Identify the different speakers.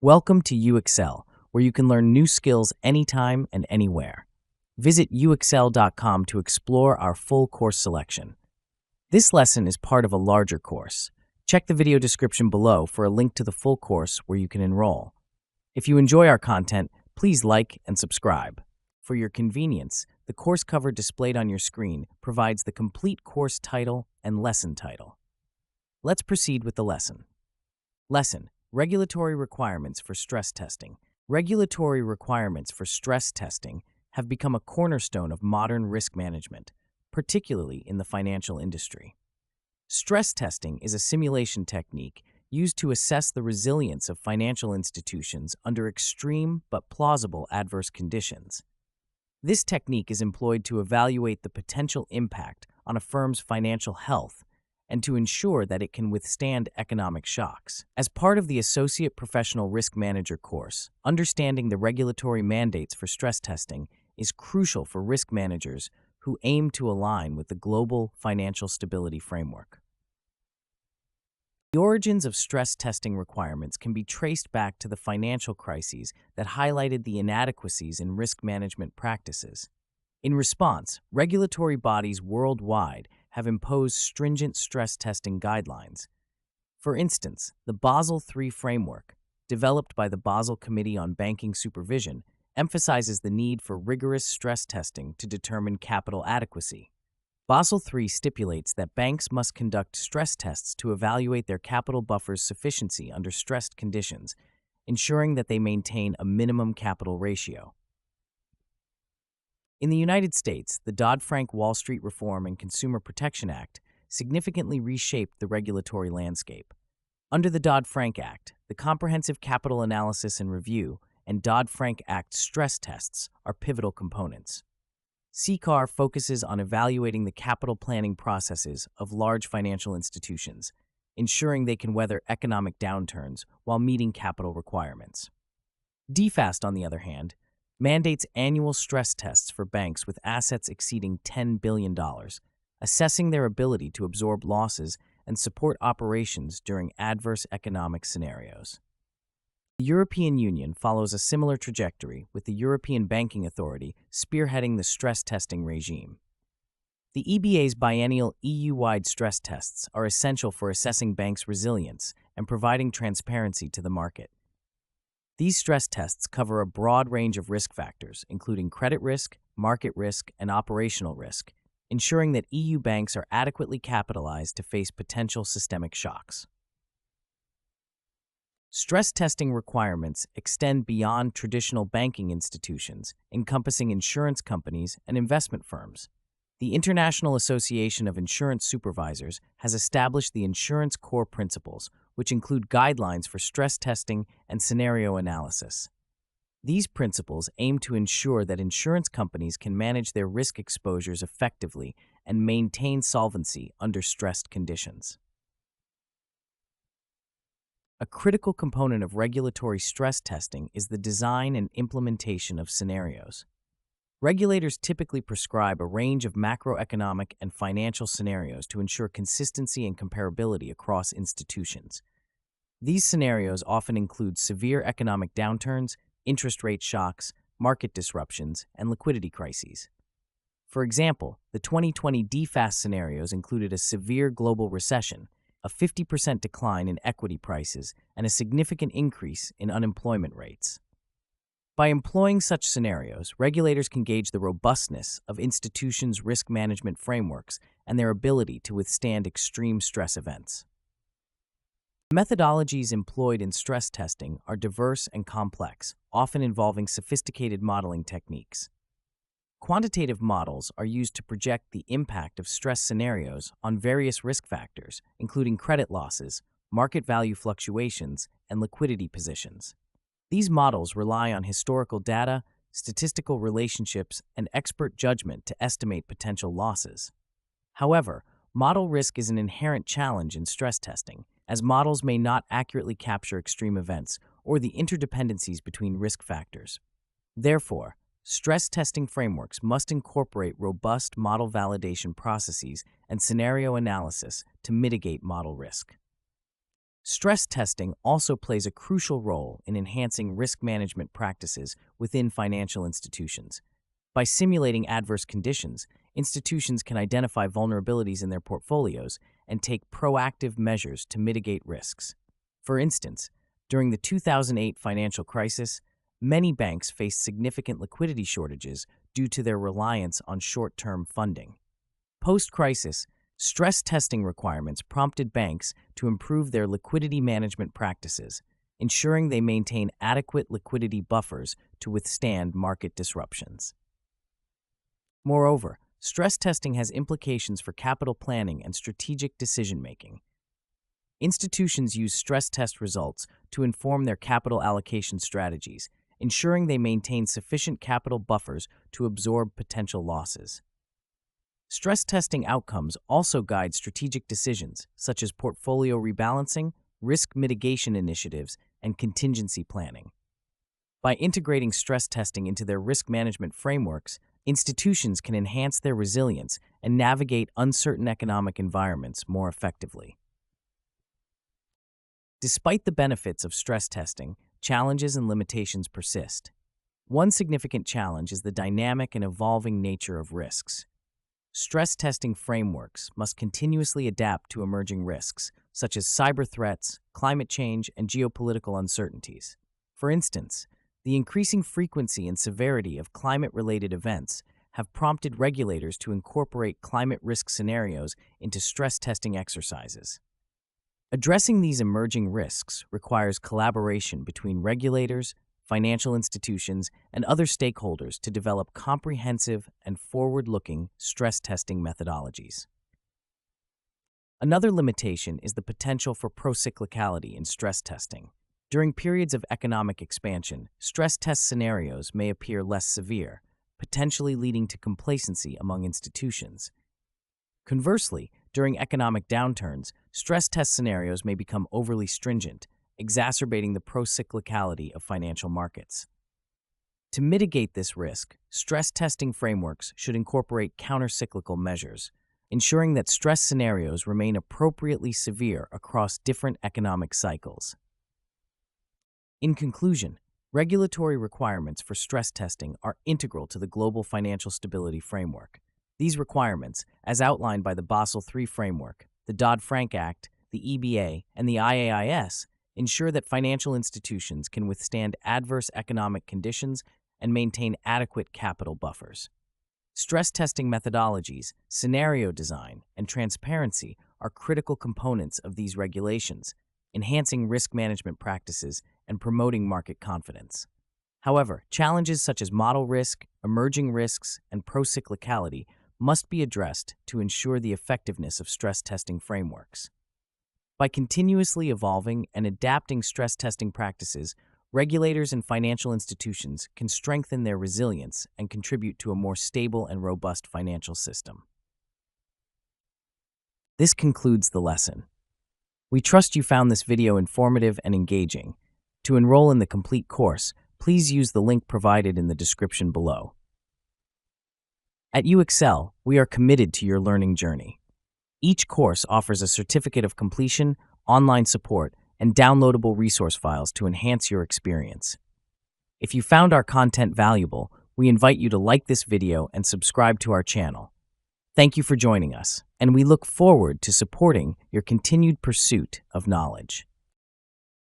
Speaker 1: Welcome to UXL, where you can learn new skills anytime and anywhere. Visit uxl.com to explore our full course selection. This lesson is part of a larger course. Check the video description below for a link to the full course where you can enroll. If you enjoy our content, please like and subscribe. For your convenience, the course cover displayed on your screen provides the complete course title and lesson title. Let's proceed with the lesson. Lesson: Regulatory requirements for stress testing. Regulatory requirements for stress testing have become a cornerstone of modern risk management, particularly in the financial industry. Stress testing is a simulation technique used to assess the resilience of financial institutions under extreme but plausible adverse conditions. This technique is employed to evaluate the potential impact on a firm's financial health and to ensure that it can withstand economic shocks. As part of the Associate Professional Risk Manager course, understanding the regulatory mandates for stress testing is crucial for risk managers who aim to align with the global financial stability framework. The origins of stress testing requirements can be traced back to the financial crises that highlighted the inadequacies in risk management practices. In response, regulatory bodies worldwide have imposed stringent stress testing guidelines. For instance, the Basel III framework, developed by the Basel Committee on Banking Supervision, emphasizes the need for rigorous stress testing to determine capital adequacy. Basel III stipulates that banks must conduct stress tests to evaluate their capital buffer's sufficiency under stressed conditions, ensuring that they maintain a minimum capital ratio. In the United States, the Dodd-Frank Wall Street Reform and Consumer Protection Act significantly reshaped the regulatory landscape. Under the Dodd-Frank Act, the Comprehensive Capital Analysis and Review and Dodd-Frank Act stress tests are pivotal components. CCAR focuses on evaluating the capital planning processes of large financial institutions, ensuring they can weather economic downturns while meeting capital requirements. DFAST, on the other hand, mandates annual stress tests for banks with assets exceeding $10 billion, assessing their ability to absorb losses and support operations during adverse economic scenarios. The European Union follows a similar trajectory, with the European Banking Authority spearheading the stress testing regime. The EBA's biennial EU-wide stress tests are essential for assessing banks' resilience and providing transparency to the market. These stress tests cover a broad range of risk factors, including credit risk, market risk, and operational risk, ensuring that EU banks are adequately capitalized to face potential systemic shocks. Stress testing requirements extend beyond traditional banking institutions, encompassing insurance companies and investment firms. The International Association of Insurance Supervisors has established the Insurance Core Principles, which include guidelines for stress testing and scenario analysis. These principles aim to ensure that insurance companies can manage their risk exposures effectively and maintain solvency under stressed conditions. A critical component of regulatory stress testing is the design and implementation of scenarios. Regulators typically prescribe a range of macroeconomic and financial scenarios to ensure consistency and comparability across institutions. These scenarios often include severe economic downturns, interest rate shocks, market disruptions, and liquidity crises. For example, the 2020 DFAST scenarios included a severe global recession, a 50% decline in equity prices, and a significant increase in unemployment rates. By employing such scenarios, regulators can gauge the robustness of institutions' risk management frameworks and their ability to withstand extreme stress events. Methodologies employed in stress testing are diverse and complex, often involving sophisticated modeling techniques. Quantitative models are used to project the impact of stress scenarios on various risk factors, including credit losses, market value fluctuations, and liquidity positions. These models rely on historical data, statistical relationships, and expert judgment to estimate potential losses. However, model risk is an inherent challenge in stress testing, as models may not accurately capture extreme events or the interdependencies between risk factors. Therefore, stress testing frameworks must incorporate robust model validation processes and scenario analysis to mitigate model risk. Stress testing also plays a crucial role in enhancing risk management practices within financial institutions. By simulating adverse conditions, institutions can identify vulnerabilities in their portfolios and take proactive measures to mitigate risks. For instance, during the 2008 financial crisis, many banks faced significant liquidity shortages due to their reliance on short-term funding. Post-crisis, stress testing requirements prompted banks to improve their liquidity management practices, ensuring they maintain adequate liquidity buffers to withstand market disruptions. Moreover, stress testing has implications for capital planning and strategic decision-making. Institutions use stress test results to inform their capital allocation strategies, ensuring they maintain sufficient capital buffers to absorb potential losses. Stress testing outcomes also guide strategic decisions, such as portfolio rebalancing, risk mitigation initiatives, and contingency planning. By integrating stress testing into their risk management frameworks, institutions can enhance their resilience and navigate uncertain economic environments more effectively. Despite the benefits of stress testing, challenges and limitations persist. One significant challenge is the dynamic and evolving nature of risks. Stress testing frameworks must continuously adapt to emerging risks, such as cyber threats, climate change, and geopolitical uncertainties. For instance, the increasing frequency and severity of climate-related events have prompted regulators to incorporate climate risk scenarios into stress testing exercises. Addressing these emerging risks requires collaboration between regulators, financial institutions, and other stakeholders to develop comprehensive and forward-looking stress testing methodologies. Another limitation is the potential for procyclicality in stress testing. During periods of economic expansion, stress test scenarios may appear less severe, potentially leading to complacency among institutions. Conversely, during economic downturns, stress test scenarios may become overly stringent, exacerbating the procyclicality of financial markets. To mitigate this risk, stress testing frameworks should incorporate countercyclical measures, ensuring that stress scenarios remain appropriately severe across different economic cycles. In conclusion, regulatory requirements for stress testing are integral to the global financial stability framework. These requirements, as outlined by the Basel III framework, the Dodd-Frank Act, the EBA, and the IAIS, ensure that financial institutions can withstand adverse economic conditions and maintain adequate capital buffers. Stress testing methodologies, scenario design, and transparency are critical components of these regulations, enhancing risk management practices and promoting market confidence. However, challenges such as model risk, emerging risks, and procyclicality must be addressed to ensure the effectiveness of stress testing frameworks. By continuously evolving and adapting stress testing practices, regulators and financial institutions can strengthen their resilience and contribute to a more stable and robust financial system. This concludes the lesson. We trust you found this video informative and engaging. To enroll in the complete course, please use the link provided in the description below. At UExcel, we are committed to your learning journey. Each course offers a certificate of completion, online support, and downloadable resource files to enhance your experience. If you found our content valuable, we invite you to like this video and subscribe to our channel. Thank you for joining us, and we look forward to supporting your continued pursuit of knowledge.